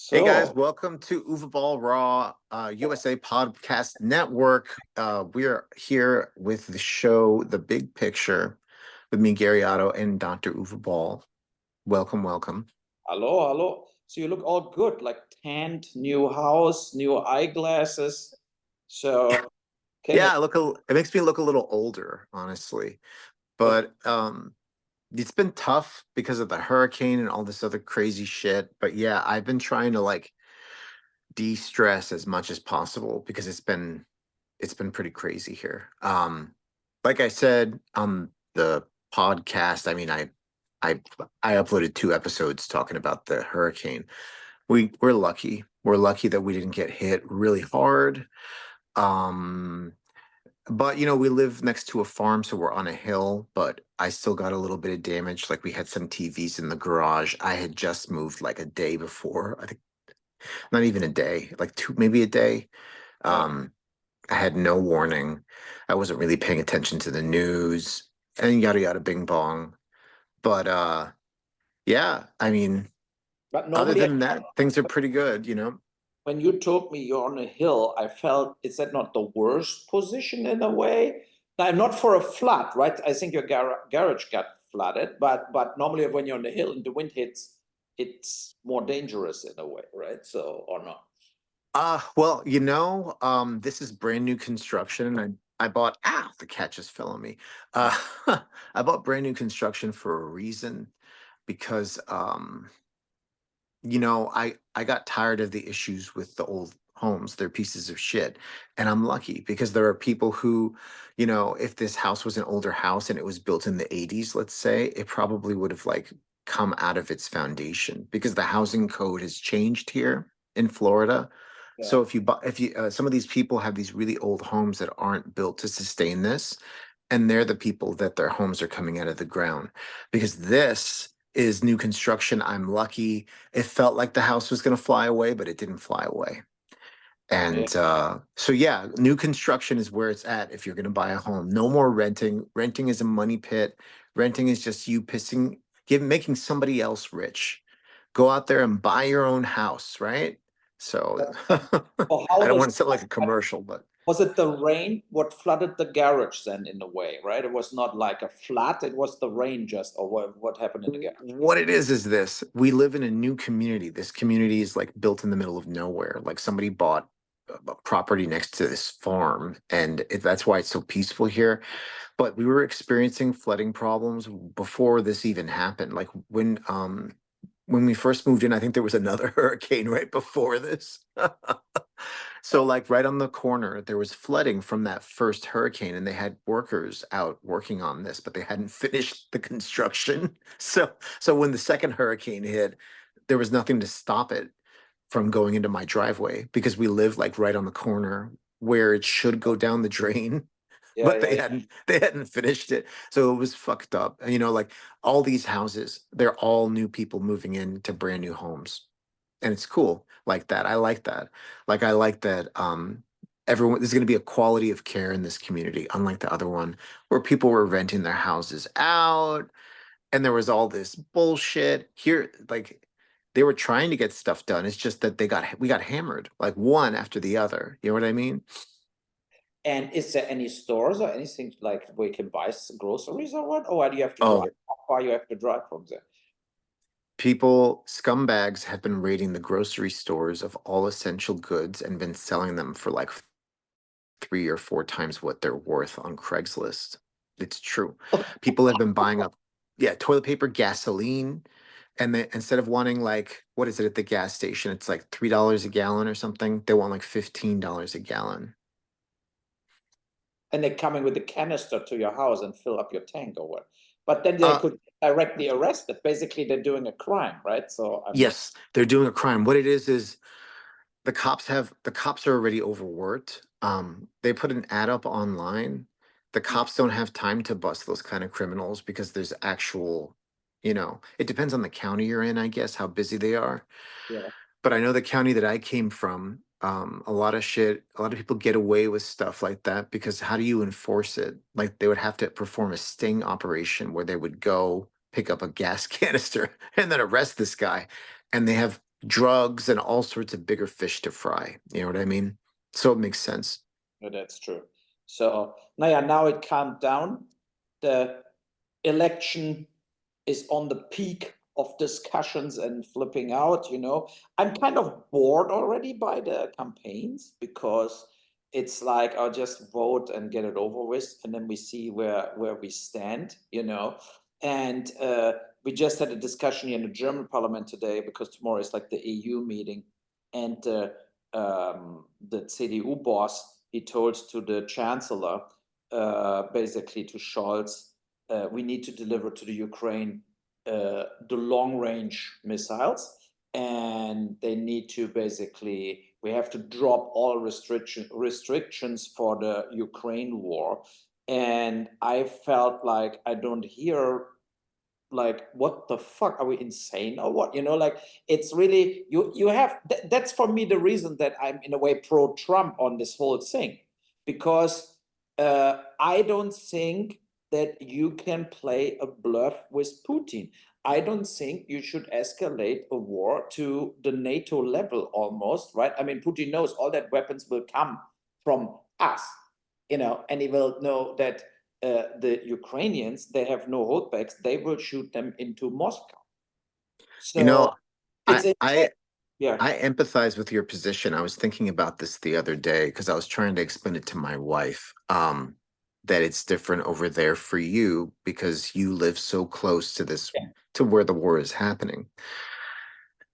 Hey guys, So, welcome to Uwe Boll Raw USA Podcast Network. We are here with the show The Big Picture with me, Gary Otto, and Dr. Uwe Boll. Welcome, welcome. hello, hello. So you look all good, like tanned, new house, new eyeglasses. So, can Yeah, it? it makes me look a little older, honestly. But it's been tough because of the hurricane and all this other crazy shit. But yeah, I've been trying to like de-stress as much as possible because it's been pretty crazy here. Like I said on the podcast, I mean, I I uploaded 2 episodes talking about the hurricane. We're lucky. We're lucky that we didn't get hit really hard. Um, but we live next to a farm, so we're on a hill, but I still got a little bit of damage. Like we had some TVs in the garage. I had just moved like a day before. I think not even a day, like two, maybe a day. Yeah. Um, I had no warning. I wasn't really paying attention to the news and yada yada bing bong. But yeah, I mean, But other normally, than that, things are pretty good. when you told me you're on a hill, I felt, is that not the worst position in a way? Now, not for a flood, right? I think your garage got flooded, but normally when you're on the hill and the wind hits, it's more dangerous in a way, right? So, or not? Well, this is brand new construction and I bought the cat just fell on me. Uh I bought brand new construction for a reason because I got tired of the issues with the old homes. They're pieces of shit. And I'm lucky because there are people who, if this house was an older house and it was built in the 80s, let's say, it probably would have like come out of its foundation because the housing code has changed here in Florida. Yeah. So some of these people have these really old homes that aren't built to sustain this, and they're the people that their homes are coming out of the ground because this is new construction. I'm lucky. It felt like the house was going to fly away, but it didn't fly away. Yeah. And so, yeah, new construction is where it's at if you're going to buy a home. No more renting. Renting is a money pit. Renting is just you making somebody else rich. Go out there and buy your own house, right? So Well, I how don't does want to sound like a commercial, but was it the rain what flooded the garage then in a way, right? It was not like a flood, it was the rain just, or what happened in the garage? what it is this. We live in a new community. This community is like built in the middle of nowhere. Like somebody bought a property next to this farm, and that's why it's so peaceful here. But we were experiencing flooding problems before this even happened. Like when we first moved in, I think there was another hurricane right before this. So like right on the corner, there was flooding from that first hurricane, and they had workers out working on this, but they hadn't finished the construction. So when the second hurricane hit, there was nothing to stop it from going into my driveway because we live like right on the corner where it should go down the drain, Yeah, but yeah, yeah. they hadn't finished it. So it was fucked up. And, like all these houses, they're all new people moving into brand new homes. And it's cool like that. I like that. Like I like that everyone there's going to be a quality of care in this community, unlike the other one where people were renting their houses out and there was all this bullshit. Here, like they were trying to get stuff done. It's just that we got hammered like one after the other. You know what I mean? And is there any stores or anything like where you can buy groceries or what? Or why do you have to drive? Oh, How far you have to drive from there? scumbags have been raiding the grocery stores of all essential goods and been selling them for like 3 or 4 times what they're worth on Craigslist. It's true. People have been buying up, yeah, toilet paper, gasoline, and then instead of wanting like what is it at the gas station? It's like $3 a gallon or something. They want like $15 a gallon. And they're coming with a canister to your house and fill up your tank or what? But then they Uh, could directly arrest it. Basically, they're doing a crime, right? So I mean, yes, they're doing a crime. What it is the cops are already overworked. They put an ad up online. The cops don't have time to bust those kind of criminals because there's actual, it depends on the county you're in, I guess, how busy they are. yeah, But I know the county that I came from, a lot of people get away with stuff like that because how do you enforce it? Like they would have to perform a sting operation where they would go pick up a gas canister and then arrest this guy. And they have drugs and all sorts of bigger fish to fry. You know what I mean? So it makes sense. Yeah, that's true. So, now it calmed down. The election is on the peak of discussions and flipping out. I'm kind of bored already by the campaigns, because it's like, I'll just vote and get it over with, and then we see where we stand. And we just had a discussion here in the German parliament today, because tomorrow is like the EU meeting, and the CDU boss, he told to the chancellor, basically to Scholz, we need to deliver to the Ukraine the long-range missiles, and they need to basically, we have to drop all restrictions for the Ukraine war. And I felt like I don't hear, like, what the fuck, are we insane or what? Like, it's really, you have that's for me the reason that I'm in a way pro-Trump on this whole thing, because I don't think that you can play a bluff with Putin. I don't think you should escalate a war to the NATO level almost, right? I mean, Putin knows all that weapons will come from us, and he will know that the Ukrainians, they have no holdbacks. They will shoot them into Moscow. You So know, it's I a, I yeah, I empathize with your position. I was thinking about this the other day because I was trying to explain it to my wife, that it's different over there for you because you live so close to this, yeah, to where the war is happening.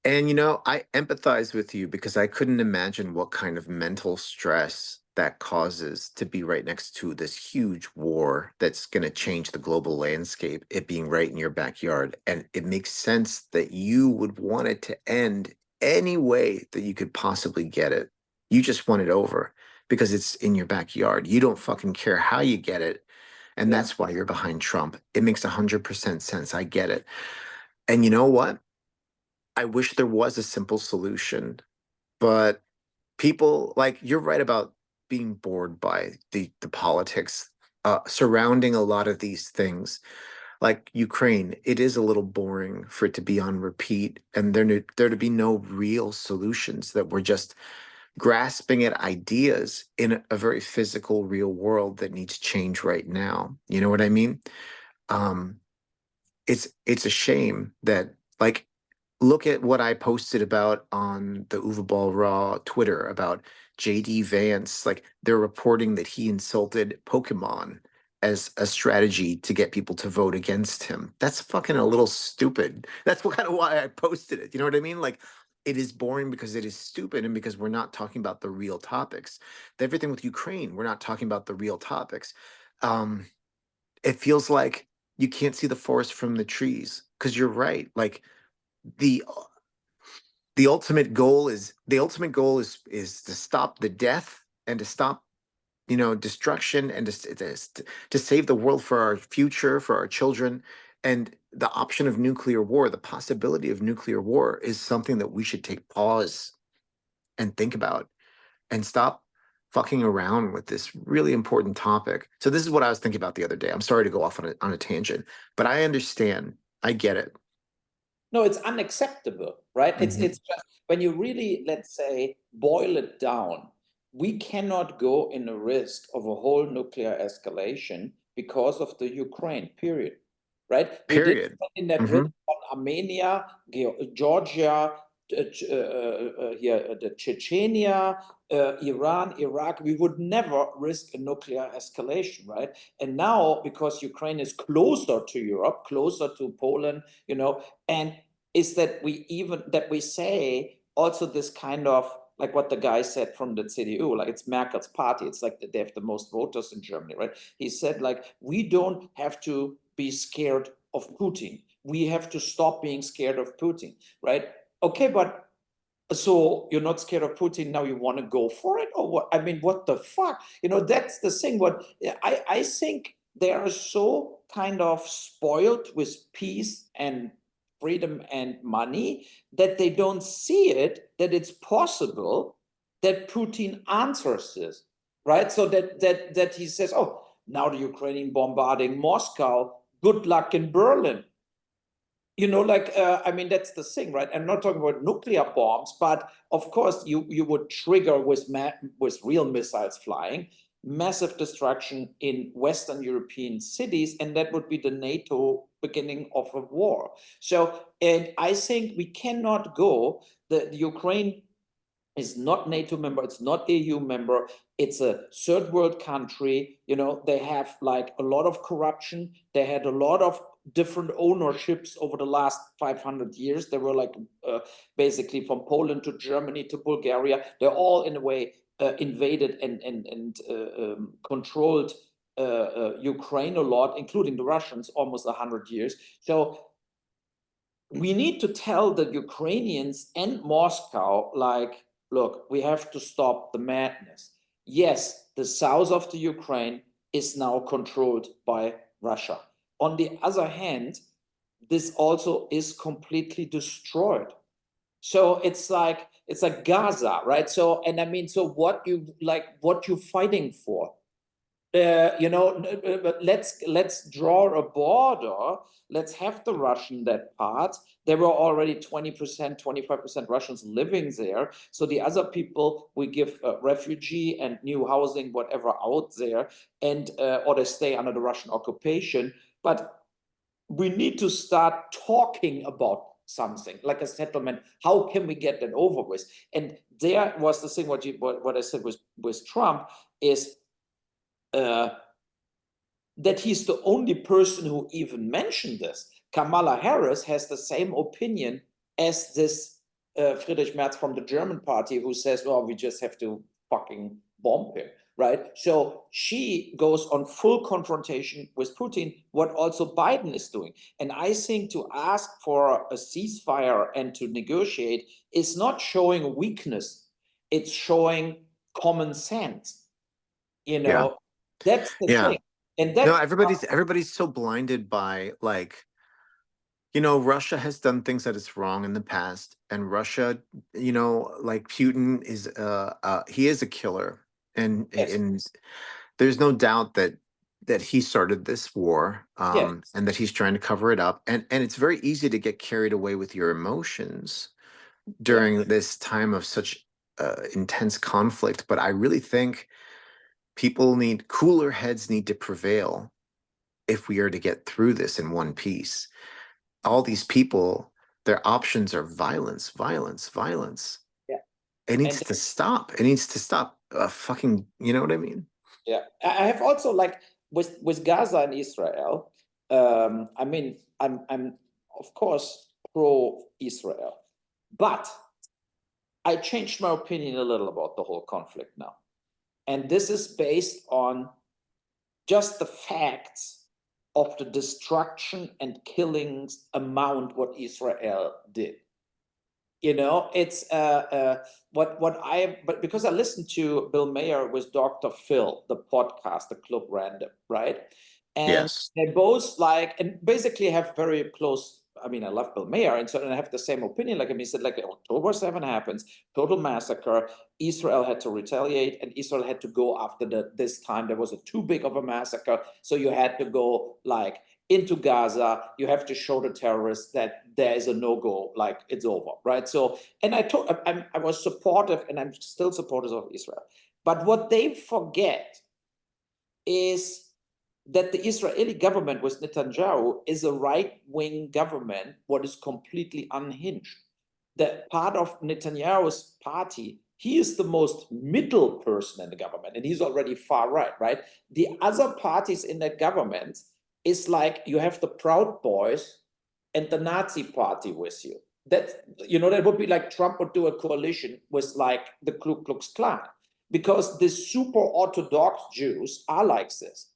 And I empathize with you because I couldn't imagine what kind of mental stress that causes to be right next to this huge war that's going to change the global landscape, it being right in your backyard. And it makes sense that you would want it to end any way that you could possibly get it. You just want it over because it's in your backyard. You don't fucking care how you get it. And yeah. that's why you're behind Trump. It makes 100% sense. I get it. And you know what? I wish there was a simple solution, but people, like, you're right about being bored by the politics surrounding a lot of these things. Like Ukraine, it is a little boring for it to be on repeat, and there to be no real solutions. That we're just grasping at ideas in a very physical, real world that needs change right now. You know what I mean? Um, it's a shame that, like, look at what I posted about on the Uwe Boll Raw Twitter about JD Vance. Like, they're reporting that he insulted Pokemon as a strategy to get people to vote against him. That's fucking a little stupid. That's what kind of why I posted it. You know what I mean? Like, it is boring because it is stupid and because we're not talking about the real topics. Everything with Ukraine, we're not talking about the real topics. Um, it feels like you can't see the forest from the trees because you're right. Like, the the ultimate goal is to stop the death and to stop destruction and to save the world for our future, for our children. And the option of nuclear war, the possibility of nuclear war, is something that we should take pause and think about and stop fucking around with this really important topic. So this is what I was thinking about the other day. I'm sorry to go off on a tangent, but I understand. I get it. No, it's unacceptable, right? It's Mhm. just, when you really, let's say, boil it down, we cannot go in a risk of a whole nuclear escalation because of the Ukraine, period. Right? We did Period. in that risk Hmm. on Armenia, Georgia, the Chechnya, Iran, Iraq. We would never risk a nuclear escalation, right? And now, because Ukraine is closer to Europe, closer to Poland, and is that we say also this kind of, like what the guy said from the CDU, like it's Merkel's party. It's like they have the most voters in Germany, right? He said, like, we don't have to be scared of Putin. We have to stop being scared of Putin, right? Okay, but so you're not scared of Putin now, you want to go for it, or what? I mean, what the fuck? That's the thing. What I think, they are so kind of spoiled with peace and freedom and money, that they don't see it, that it's possible that Putin answers this, right? So that he says, oh, now the Ukrainian bombarding Moscow, good luck in Berlin. I mean, that's the thing, right? I'm not talking about nuclear bombs, but of course, you would trigger with real missiles flying massive destruction in Western European cities, and that would be the NATO beginning of a war. So, and I think we cannot go. The Ukraine is not NATO member, it's not EU member, it's a third world country. They have like a lot of corruption. They had a lot of different ownerships over the last 500 years. They were like basically from Poland to Germany to Bulgaria. They're all in a way invaded and controlled Ukraine a lot, including the Russians, almost 100 years. So we need to tell the Ukrainians and Moscow, like, look, we have to stop the madness. Yes, the south of the Ukraine is now controlled by Russia. On the other hand, this also is completely destroyed. So it's like Gaza, right? So, and I mean, so what you fighting for? But let's draw a border. Let's have the Russian that part. There were already 20%, 25% Russians living there. So the other people, we give refugee and new housing, whatever, out there, and or they stay under the Russian occupation. But we need to start talking about something like a settlement. How can we get that over with? And there was the thing. What I said with Trump is that he's the only person who even mentioned this. Kamala Harris has the same opinion as this Friedrich Merz from the German party, who says, well, we just have to fucking bomb him, right? So she goes on full confrontation with Putin, what also Biden is doing. And I think to ask for a ceasefire and to negotiate is not showing weakness, it's showing common sense. Yeah. That's the Yeah. thing. And No, that's everybody's so blinded by like, Russia has done things that is wrong in the past, and Russia, like Putin is he is a killer, and yes, there's no doubt that he started this war, yes, and that he's trying to cover it up, and it's very easy to get carried away with your emotions yeah, during this time of such intense conflict. But I really think cooler heads need to prevail if we are to get through this in one piece. All these people, their options are violence, violence, violence. yeah. It needs And to stop. It needs to stop. Fucking, you know what I mean? yeah, I have also like with Gaza and Israel. I mean, I'm of course pro Israel, but I changed my opinion a little about the whole conflict now, and this is based on just the facts of the destruction and killings amount what Israel did. It's but because I listened to Bill Mayer with Dr. Phil, the podcast, the Club Random, right? And Yes. they both and basically have very close. I mean, I love Bill Mayer, and so I have the same opinion. Like, I mean, he said, like, October 7 happens, total massacre. Israel had to retaliate, and Israel had to go after this time. There was too big of a massacre, so you had to go like into Gaza. You have to show the terrorists that there is a no-go, like it's over, right? So, and I was supportive, and I'm still supportive of Israel. But what they forget is that the Israeli government with Netanyahu is a right-wing government, what is completely unhinged. That part of Netanyahu's party, he is the most middle person in the government, and he's already far right? The other parties in that government is like you have the Proud Boys and the Nazi party with you. That would be like Trump would do a coalition with like the Ku Klux Klan, because the super Orthodox Jews are like this.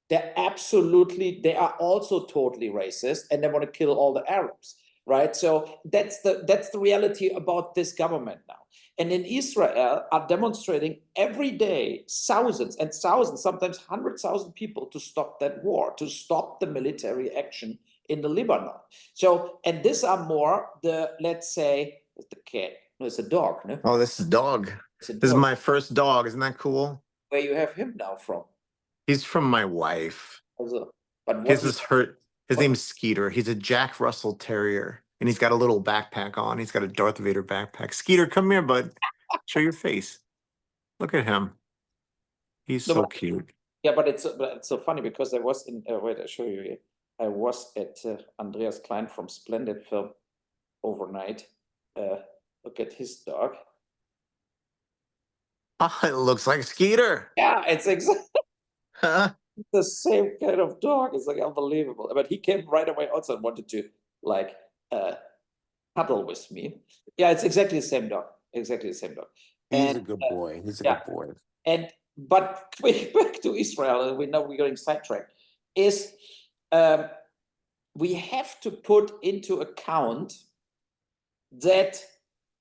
They are also totally racist, and they want to kill all the Arabs, right? So that's the reality about this government now. And in Israel are demonstrating every day thousands and thousands, sometimes 100,000 people to stop that war, to stop the military action in the Lebanon. So, and these are more let's say, the cat. No, it's a dog, no? Oh, this is dog. It's a This is dog. my first dog. Isn't that cool? Where you have him now from? He's from my wife. Also, but His what is her. His name's Skeeter. He's a Jack Russell Terrier, and he's got a little backpack on. He's got a Darth Vader backpack. Skeeter, come here, bud. Show your face. Look at him. He's No, so cute. yeah, but it's so funny because I was in wait, I'll show you here. I was at Andreas Klein from Splendid Film overnight. Look at his dog. Oh, it looks like Skeeter. Yeah, it's exactly Huh? the same kind of dog. It's like unbelievable. But he came right away also and wanted to like cuddle with me. Yeah, it's exactly the same dog. Exactly the same dog. He's a And good boy. He's a yeah, good boy. and but back to Israel, and we know we're getting sidetracked, is we have to put into account that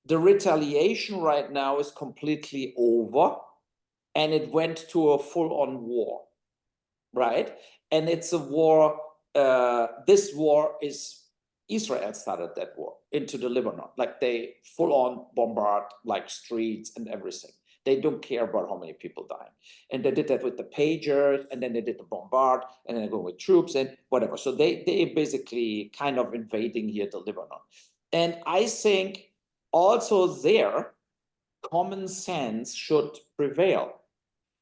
the retaliation right now is completely over and it went to a full-on war, right? And it's a war, this war is, Israel started that war into the Lebanon. Like they full-on bombard like streets and everything. They don't care about how many people die. And they did that with the pagers, and then they did the bombard, and then they go with troops and whatever. So they basically kind of invading here the Lebanon. And I think also there, common sense should prevail,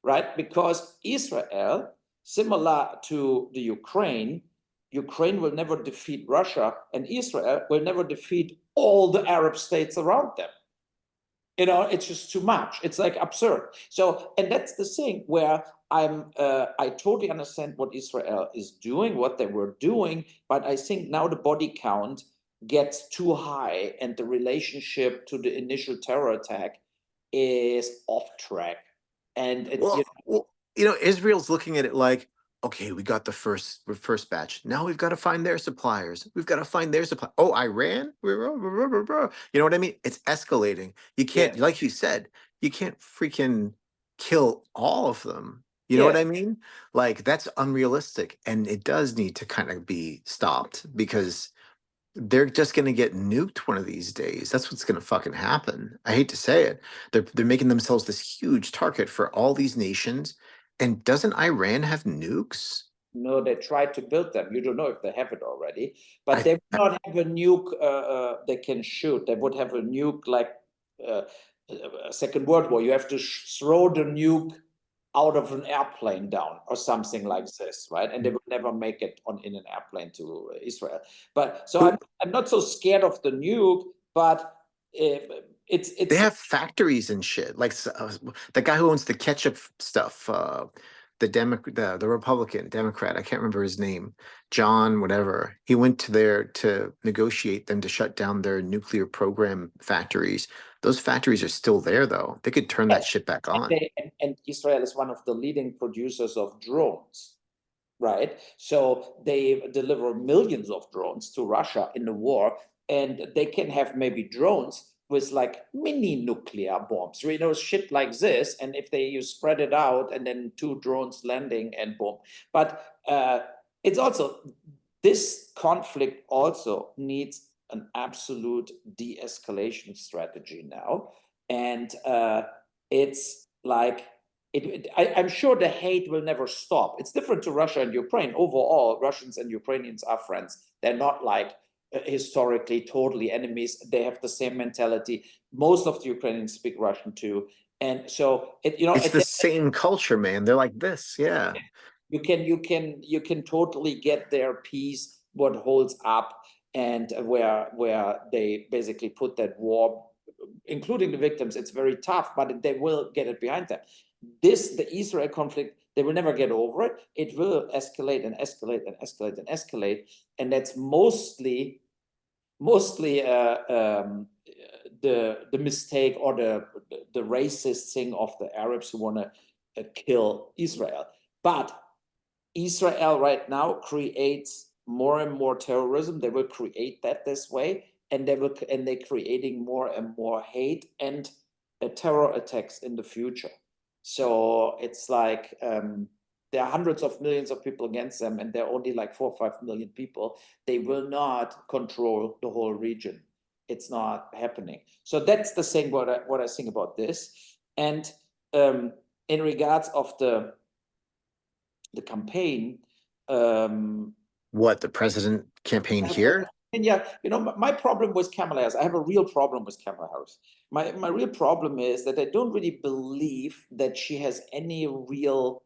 right? Because Israel, similar to the Ukraine, Ukraine will never defeat Russia, and Israel will never defeat all the Arab states around them. You know, it's just too much. It's like absurd. So, and that's the thing where I totally understand what Israel is doing, what they were doing, but I think now the body count gets too high and the relationship to the initial terror attack is off track. And it's, Israel's looking at it like, okay, we got the first batch. Now we've got to find their suppliers. We've got to find their supply. Oh, Iran? You know what I mean? It's escalating. You can't, yeah, like you said, you can't freaking kill all of them. You know yeah. what I mean? Like that's unrealistic, and it does need to kind of be stopped because they're just going to get nuked one of these days. That's what's going to fucking happen. I hate to say it. They're making themselves this huge target for all these nations. And doesn't Iran have nukes? No, they tried to build them. You don't know if they have it already, but I, they would I not have a nuke they can shoot. They would have a nuke like Second World War. You have to throw the nuke out of an airplane down or something like this, right? And they would never make it in an airplane to Israel. But so but I'm not so scared of the nuke, but they it's have factories and shit. Like the guy who owns the ketchup stuff, the Republican Democrat, I can't remember his name, John, whatever. He went to there to negotiate them to shut down their nuclear program factories. Those factories are still there, though. They could turn that yes, shit back on. and Israel is one of the leading producers of drones, right? So they deliver millions of drones to Russia in the war, and they can have maybe drones with like mini nuclear bombs, you know, shit like this. And if you spread it out, and then two drones landing and boom. But it's also, this conflict also needs an absolute de-escalation strategy now, and it's like I'm sure the hate will never stop. It's different to Russia and Ukraine. Overall, Russians and Ukrainians are friends. They're not like historically totally enemies. They have the same mentality. Most of the Ukrainians speak Russian too, and so It's the same culture, man. They're like this, yeah. you can totally get their piece what holds up, and where they basically put that war, including the victims. It's very tough, but they will get it behind them. The Israel conflict, they will never get over it. It will escalate and escalate and escalate and escalate, and that's mostly the mistake or the racist thing of the Arabs who want to kill Israel. But Israel right now creates more and more terrorism. They will create that this way, and they're creating more and more hate and terror attacks in the future. So it's like there are hundreds of millions of people against them, and there are only like 4 or 5 million people. They will not control the whole region. It's not happening. So that's the thing what I think about this. And in regards of the campaign, What, the president campaign here? And yeah, my problem with Kamala Harris, I have a real problem with Kamala Harris. My real problem is that I don't really believe that she has any real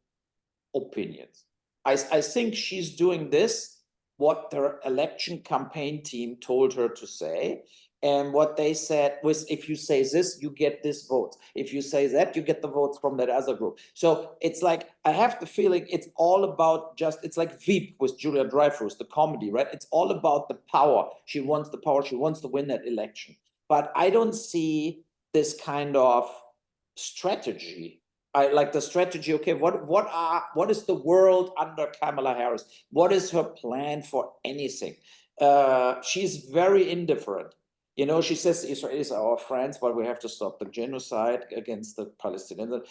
opinions. I think she's doing this, what their election campaign team told her to say. And what they said was, if you say this, you get this vote. If you say that, you get the votes from that other group. So it's like, I have the feeling it's all about it's like Veep with Julia Dreyfus, the comedy, right? It's all about the power. She wants the power. She wants to win that election. But I don't see this kind of strategy. I like the strategy. Okay, what is the world under Kamala Harris? What is her plan for anything? She's very indifferent. She says Israelis are our friends, but we have to stop the genocide against the Palestinians.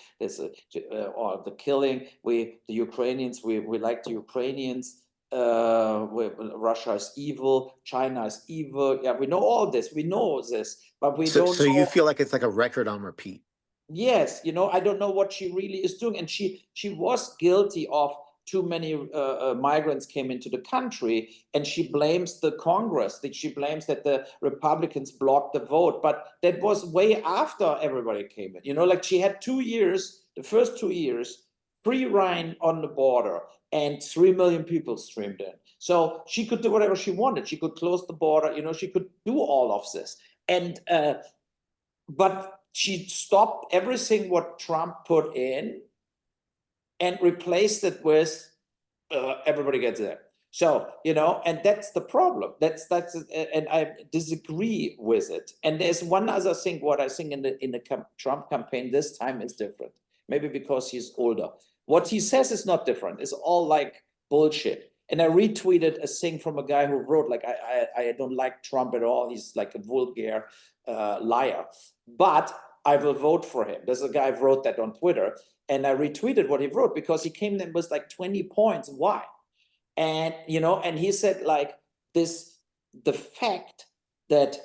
Or the killing. The Ukrainians. We like the Ukrainians. Russia is evil. China is evil. Yeah, we know all this. We know this, but we don't So know. you feel like it's like a record on repeat? Yes, I don't know what she really is doing, and she was guilty of too many migrants came into the country, and she blames the Congress. That she blames that the Republicans blocked the vote, but that was way after everybody came in. Like she had 2 years, the first 2 years, free reign on the border, and 3 million people streamed in. So she could do whatever she wanted. She could close the border. She could do all of this, and but she stopped everything what Trump put in and replaced it with everybody gets there. So, and that's the problem. And I disagree with it. And there's one other thing, what I think in the Trump campaign this time is different. Maybe because he's older. What he says is not different. It's all like bullshit. And I retweeted a thing from a guy who wrote, like, I don't like Trump at all. He's like a vulgar liar. But I will vote for him. There's a guy who wrote that on Twitter. And I retweeted what he wrote because he came in with like 20 points. Why? And, and he said like the fact that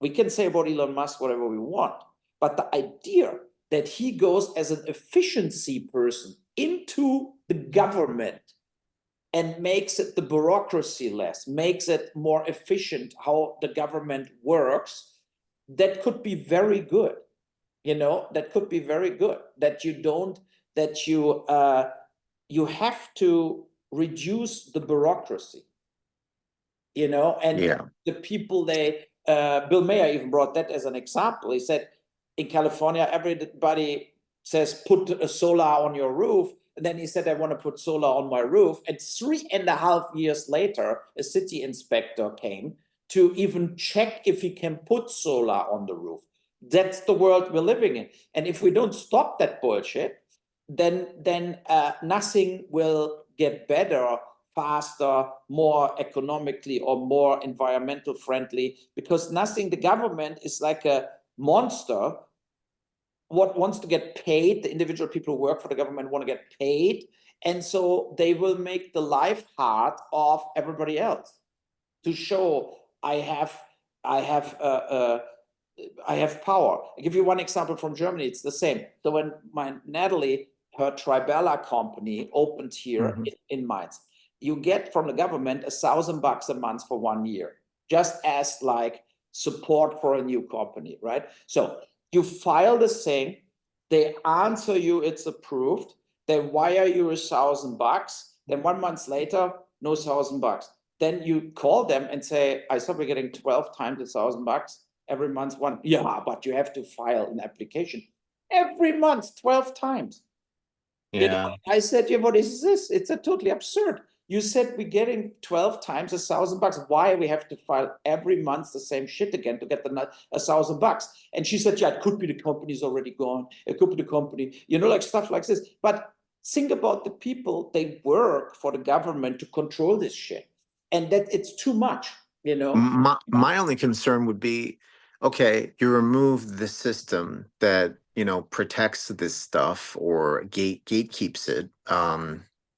we can say about Elon Musk whatever we want, but the idea that he goes as an efficiency person into the government and makes it the bureaucracy less, makes it more efficient how the government works, that could be very good. That could be very good. That you have to reduce the bureaucracy. And Yeah. the people Bill Mayer even brought that as an example. He said in California, everybody says put a solar on your roof. And then he said, I want to put solar on my roof. And 3.5 years later, a city inspector came to even check if he can put solar on the roof. That's the world we're living in. And if we don't stop that bullshit, then nothing will get better, faster, more economically or more environmental friendly, because the government is like a monster. What wants to get paid, the individual people who work for the government want to get paid, and so they will make the life hard of everybody else to show I have power. I'll give you one example from Germany. It's the same. So when Natalie, her Tribella company opened here in Mainz, you get from the government $1,000 a month for 1 year, just as like support for a new company, right? So you file this thing, they answer you, it's approved, they wire you $1,000, then 1 month later, no $1,000. Then you call them and say, I thought we're getting 12 times $1,000 every month. Yeah, but you have to file an application every month, 12 times. Yeah. I said, yeah, what is this? It's a totally absurd. You said we're getting 12 times $1,000. Why we have to file every month the same shit again to get the $1,000? And she said, yeah, it could be the company's already gone. It could be the company, like stuff like this. But think about the people, they work for the government to control this shit. And that it's too much, My only concern would be, okay, you remove the system that, protects this stuff or gatekeeps it.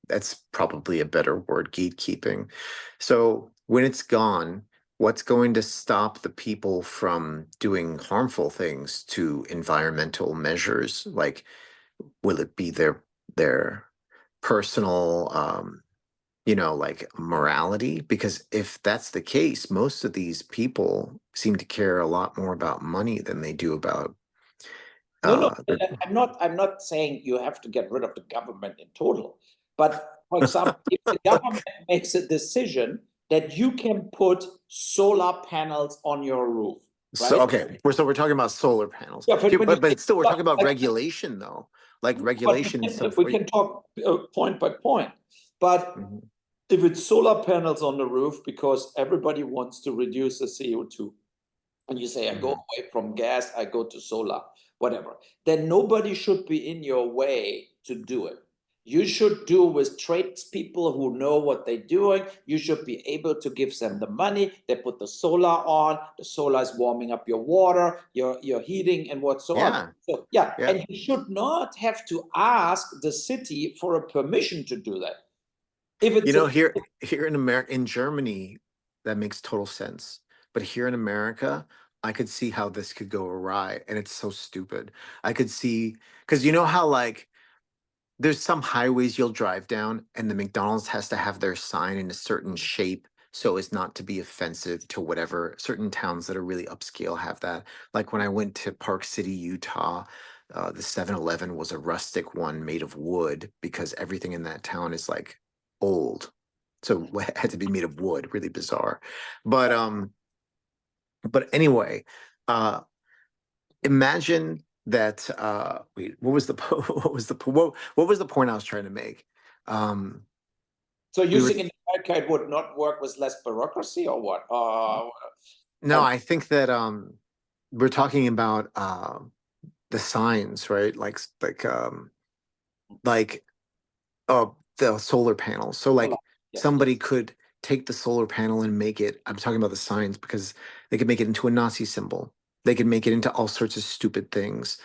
That's probably a better word, gatekeeping. So when it's gone, what's going to stop the people from doing harmful things to environmental measures? Like, will it be their personal, like morality, because if that's the case, most of these people seem to care a lot more about money than they do about No, no, their. I'm not saying you have to get rid of the government in total. But for example, if the government makes a decision that you can put solar panels on your roof, So right? okay, we're talking about solar panels. Yeah, Here, but you but still we're talking about like, regulation though, like but regulations of. we can talk point by point. But Mhm. if it's solar panels on the roof because everybody wants to reduce the CO2, and you say, I go Mhm. away from gas, I go to solar, whatever, then nobody should be in your way to do it. You should do with tradespeople who know what they're doing. You should be able to give them the money. They put the solar on. The solar is warming up your water, your heating, and what so on. Yeah, So yeah, yeah. and you should not have to ask the city for a permission to do that. If it's a Here in America, in Germany, that makes total sense. But here in America, I could see how this could go awry, and it's so stupid. I could see, because you know how like there's some highways you'll drive down, and the McDonald's has to have their sign in a certain shape so as not to be offensive to whatever. Certain towns that are really upscale have that. Like when I went to Park City, Utah, the 7-Eleven was a rustic one made of wood because everything in that town is like old. So it had to be made of wood, really bizarre. But anyway, uh imagine that wait, what was the what was the point I was trying to make? Um so you we were think in America it would not work with less bureaucracy or what? no, I, I think that we're talking about the signs, right? Like the solar panels. So like yes. somebody could take the solar panel and make it, I'm talking about the signs because they could make it into a Nazi symbol. They could make it into all sorts of stupid things.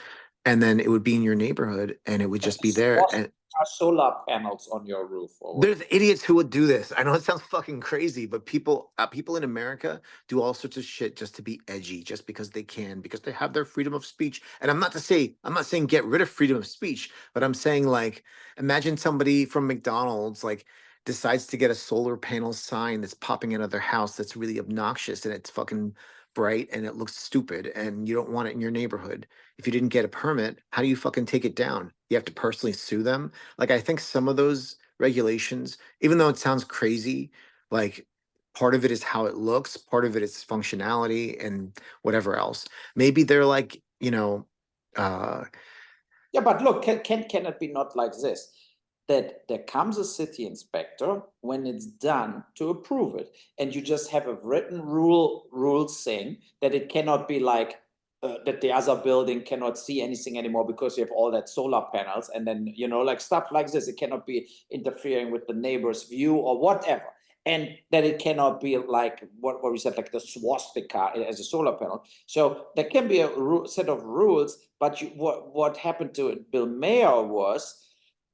And then it would be in your neighborhood and it would just be there. And Solar panels on your roof or what? there's idiots who would do this. I know it sounds fucking crazy, but people in America do all sorts of shit just to be edgy, just because they can, because they have their freedom of speech. And I'm not saying get rid of freedom of speech, but I'm saying like, imagine somebody from McDonald's like decides to get a solar panel sign that's popping out of their house that's really obnoxious and it's fucking bright and it looks stupid and you don't want it in your neighborhood. If you didn't get a permit, how do you fucking take it down? You have to personally sue them. Like I think some of those regulations, even though it sounds crazy, like part of it is how it looks, part of it is functionality and whatever else. Maybe they're like, uh Yeah, but look, can it be not like this? That there comes a city inspector when it's done to approve it, and you just have a written rule saying that it cannot be like that the other building cannot see anything anymore because you have all that solar panels, and then like stuff like this. It cannot be interfering with the neighbor's view or whatever, and that it cannot be like what we said, like the swastika as a solar panel. So there can be a set of rules, but what happened to Bill Mayer was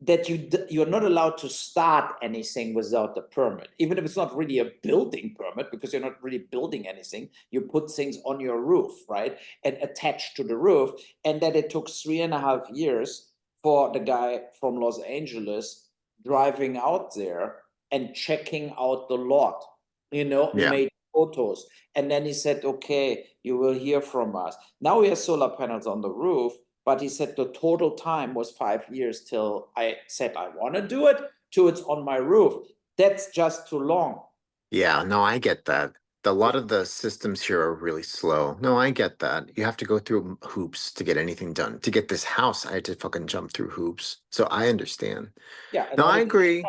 that you're not allowed to start anything without the permit, even if it's not really a building permit, because you're not really building anything. You put things on your roof, right, and attached to the roof, and that it took 3.5 years for the guy from Los Angeles driving out there and checking out the lot, yeah. made photos. And then he said, okay, you will hear from us. Now we have solar panels on the roof, but he said the total time was 5 years till I said I want to do it to it's on my roof. That's just too long. Yeah, no, I get that. A lot of the systems here are really slow. No, I get that. You have to go through hoops to get anything done. To get this house, I had to fucking jump through hoops. So I understand. Yeah, and No, all I the agree.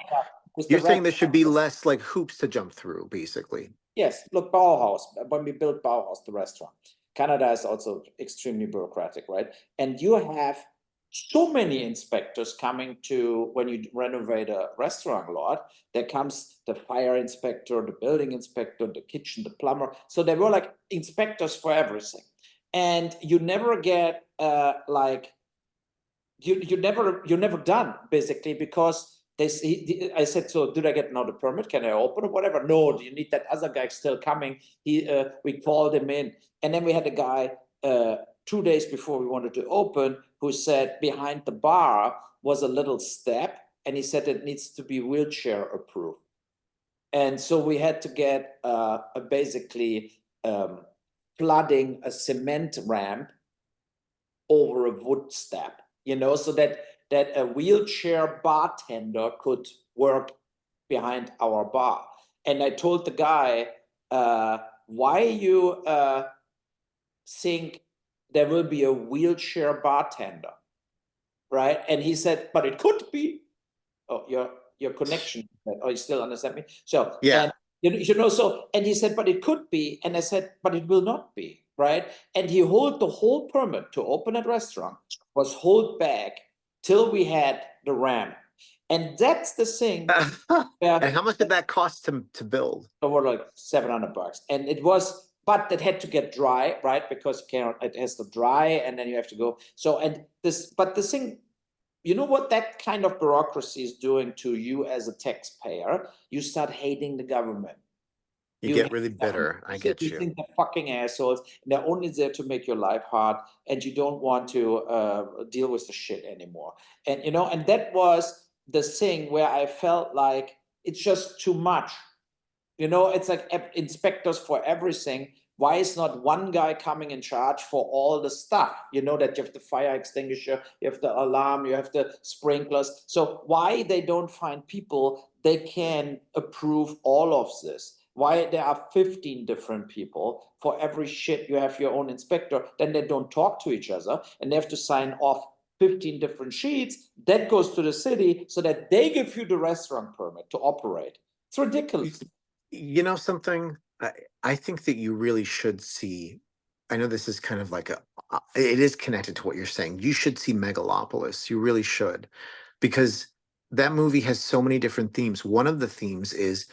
with the You're rest. saying there should be less like hoops to jump through, basically. Yes, look, Bauhaus, when we built Bauhaus, the restaurant, Canada is also extremely bureaucratic, right? And you have so many inspectors coming to when you renovate a restaurant lot. There comes the fire inspector, the building inspector, the kitchen, the plumber. So there were like inspectors for everything. And you never get like you're never done basically because I said, so did I get now the permit? Can I open or whatever? No, you need that other guy still coming. We called him in, and then we had a guy 2 days before we wanted to open who said behind the bar was a little step, and he said it needs to be wheelchair approved. And so we had to get basically flooding a cement ramp over a wood step, so that a wheelchair bartender could work behind our bar. And I told the guy, why you think there will be a wheelchair bartender, right? And he said, but it could be. Oh, your connection. Oh, you still understand me? So, Yeah. and so, and he said, but it could be. And I said, but it will not be, right? And he hold the whole permit to open a restaurant was hold back till we had the ramp. And that's the thing where And how much did that cost to build? over like $700. And it was, but it had to get dry, right? Because it has to dry and then you have to go. So, and this, but the thing, you know what that kind of bureaucracy is doing to you as a taxpayer? You start hating the government. You You get hate really the government. bitter. I get You you. think they're fucking assholes, and they're only there to make your life hard, and you don't want to deal with the shit anymore. And and that was the thing where I felt like it's just too much. It's like inspectors for everything. Why is not one guy coming in charge for all the stuff? That you have the fire extinguisher, you have the alarm, you have the sprinklers. So why they don't find people they can approve all of this? Why there are 15 different people for every shit you have your own inspector, then they don't talk to each other and they have to sign off 15 different sheets. That goes to the city so that they give you the restaurant permit to operate. It's ridiculous. You know something? I think that you really should see. I know this is kind of like it is connected to what you're saying. You should see Megalopolis. You really should, because that movie has so many different themes. One of the themes is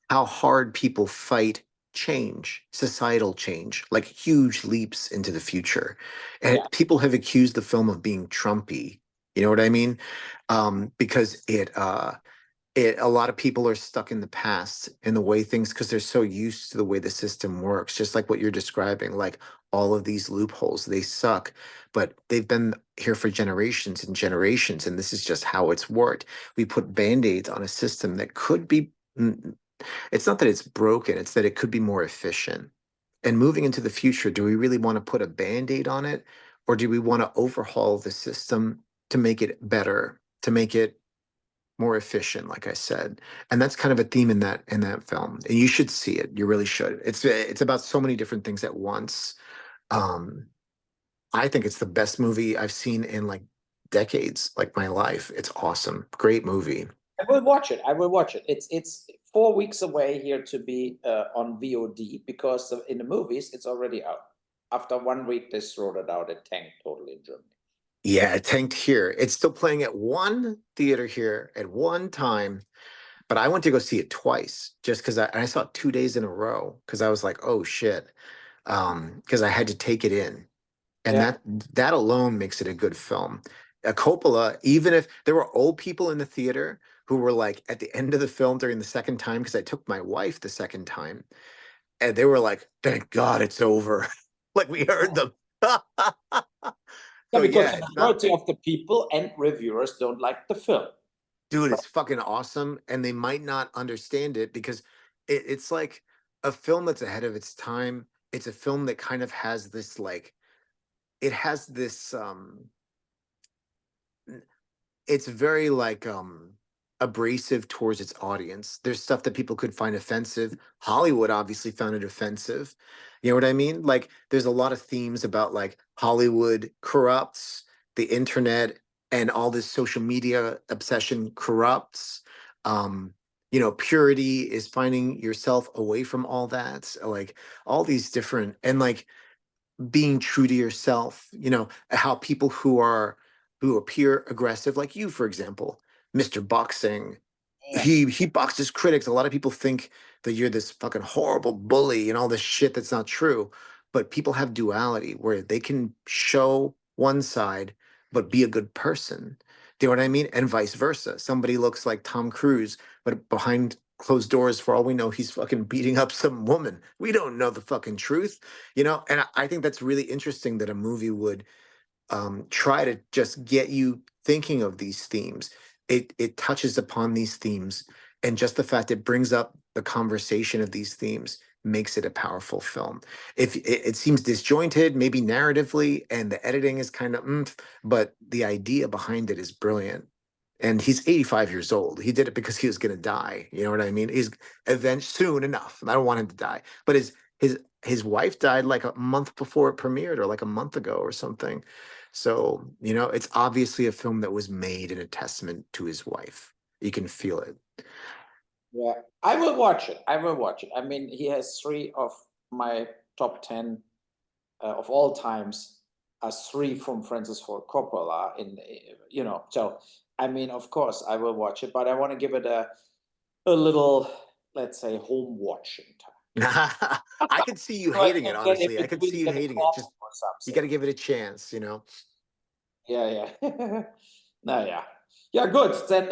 how hard people fight change, societal change, like huge leaps into the future. And Yeah. people have accused the film of being Trumpy. You know what I mean? Because a lot of people are stuck in the past in the way things, because they're so used to the way the system works, just like what you're describing, like all of these loopholes, they suck, but they've been here for generations and generations, and this is just how it's worked. We put band-aids on a system that could be, it's not that it's broken, it's that it could be more efficient. And moving into the future, do we really want to put a band-aid on it, or do we want to overhaul the system to make it better, to make it more efficient, like I said? And that's kind of a theme in that film. And you should see it. You really should. It's about so many different things at once. Um, I think it's the best movie I've seen in like decades, like my life. It's awesome. Great movie. I will watch it. I will watch it. It's 4 weeks away here to be on VOD because in the movies it's already out. After 1 week, they throw it out. It tanked totally in Germany. Yeah, it tanked here. It's still playing at one theater here at one time, but I went to go see it twice just because I saw it 2 days in a row because I was like, oh shit. Because I had to take it in. And Yeah. that alone makes it a good film. A Coppola, even if there were old people in the theater who were like at the end of the film during the second time, because I took my wife the second time, and they were like, "Thank God it's over," like we heard them. Yeah, So because yeah, the it's not, majority of the people and reviewers don't like the film. dude. It's fucking awesome, and they might not understand it because it's like a film that's ahead of its time. It's a film that kind of has this like it has this it's very like abrasive towards its audience. There's stuff that people could find offensive. Hollywood obviously found it offensive. You know what I mean? Like there's a lot of themes about like Hollywood corrupts, the internet and all this social media obsession corrupts. Um, purity is finding yourself away from all that. Like all these different and like being true to yourself, how people who appear aggressive, like you, for example, Mr. Boxing, Yeah. he boxes critics. A lot of people think that you're this fucking horrible bully and all this shit that's not true. But people have duality where they can show one side but be a good person. Do you know what I mean? And vice versa. Somebody looks like Tom Cruise, but behind closed doors, for all we know, he's fucking beating up some woman. We don't know the fucking truth, And I think that's really interesting that a movie would try to just get you thinking of these themes. It touches upon these themes And just the fact it brings up the conversation of these themes makes it a powerful film. If it seems disjointed, maybe narratively, and the editing is kind of, but the idea behind it is brilliant. And he's 85 years old. He did it because he was going to die. You know what I mean? He's avenged soon enough. I don't want him to die, but his wife died like a month before it premiered, or like a month ago or something. So, it's obviously a film that was made in a testament to his wife. You can feel it. Yeah, I will watch it. I will watch it. I mean, he has three of my top 10 of all times as three from Francis Ford Coppola. So I mean, of course, I will watch it, but I want to give it a little, let's say, home watching time. I could see you So I hating it, can get in honestly. I could see between, you get a hating it. coffee Just or you something. got to give it a chance. Yeah, yeah. No, yeah. Yeah, good. Then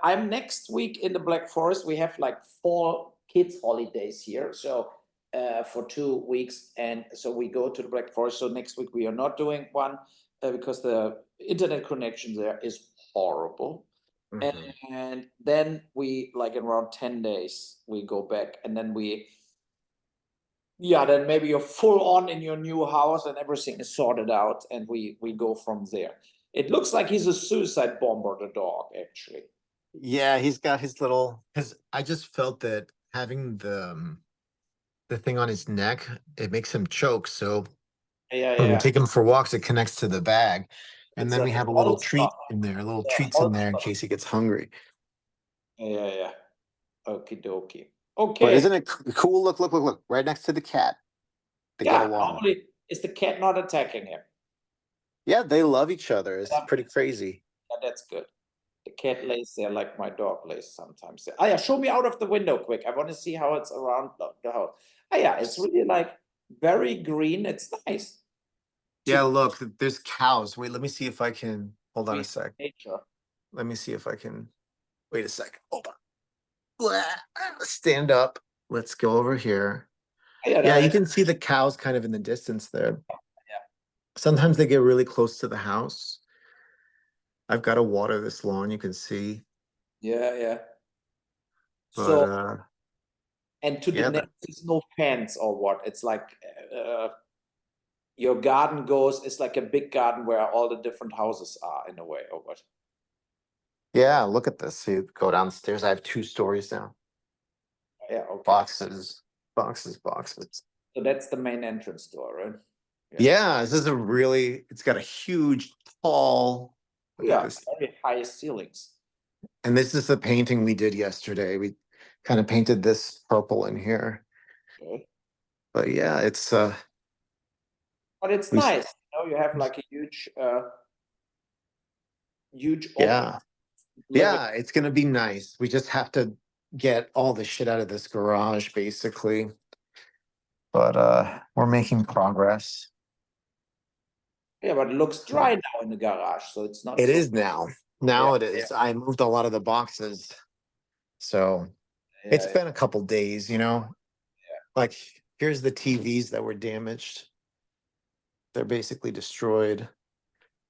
I'm next week in the Black Forest. We have like 4 kids' holidays here. So for 2 weeks. And so we go to the Black Forest. So next week we are not doing one because the internet connection there is horrible. Mhm. And then we, like in around 10 days, we go back, and then then maybe you're full on in your new house and everything is sorted out, and we go from there. It looks like he's a suicide bomber, the dog, actually. Yeah, he's got his little. Because I just felt that having the thing on his neck, it makes him choke. So Yeah, when we yeah. take him for walks, it connects to the bag, and It's then a we have a little holster. treat in there, little Yeah, treats in there in holster. case he gets hungry. Yeah, yeah. Okie dokie. But Okay. isn't it cool? Look, look, look, look! Right next to the cat, they get Yeah, along. normally is the cat not attacking him? Yeah, they love each other. It's Yeah, pretty crazy. that's good. The cat lays there like my dog lays sometimes. Ah, yeah, show me out of the window quick. I want to see how it's around the house. Ah, yeah, it's really like very green. It's nice Yeah, to look, there's cows. Wait, let me see if I can. Hold on a be sec. nature. Let me see if I can. Wait a sec. Hold on. Blah. Stand up. Let's go over here. Ah, yeah, Yeah, no, you that's, can see the cows kind of in the distance there. yeah, Sometimes they get really close to the house. I've got to water this lawn, you can see. yeah, yeah. But So, and to the yeah, next is no fence or what? It's like uh, your garden goes. It's like a big garden where all the different houses are in a way, or what? yeah, look at this. See, go downstairs. I have 2 stories now. Yeah, okay. Boxes, boxes, boxes. So that's the main entrance door, right? Yeah. Yeah, this is it's got a huge, tall, look at Yeah, this. very high ceilings. And this is the painting we did yesterday. We kind of painted this purple in here. Okay. But yeah, But it's we nice, you have like a huge open yeah. living. Yeah, it's gonna be nice. We just have to get all the shit out of this garage, basically. But we're making progress. Yeah, but it looks So dry now in the garage, so it's not it so. is now. Yeah, Now it yeah, is. I moved a lot of the boxes. So it's yeah, been a couple days, Like here's the TVs that were damaged. They're basically destroyed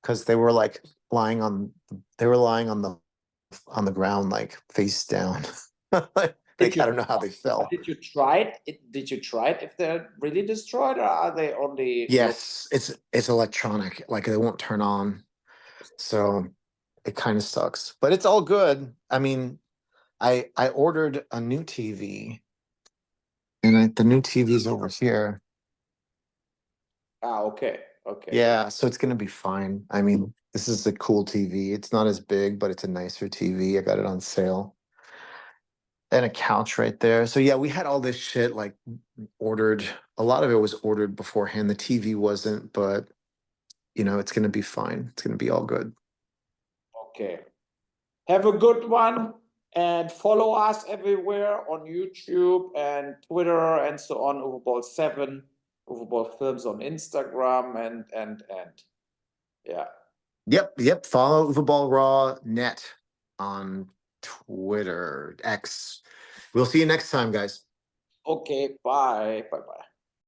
because they were lying on the ground like face down. Did Like you I don't know how they fell. did you try it? Did you try it if they're really destroyed, or are they only look? Yes, it's electronic. Like they won't turn on. So it kind of sucks. But it's all good. I mean, I ordered a new TV and the new TV is over here. Ah, okay, okay. Yeah, so it's gonna be fine. I mean, this is a cool TV. It's not as big, but it's a nicer TV. I got it on sale. And a couch right there. So yeah, we had all this shit like ordered. A lot of it was ordered beforehand. The TV wasn't, but it's gonna be fine. It's gonna be all good. Okay. Have a good one, and follow us everywhere on YouTube and Twitter and so on. Uwe Boll 7, Uwe Boll Films on Instagram, and yeah. Yep, yep. Follow Uwe Boll Raw net on Twitter, X. We'll see you next time, guys. Okay, bye. Bye bye.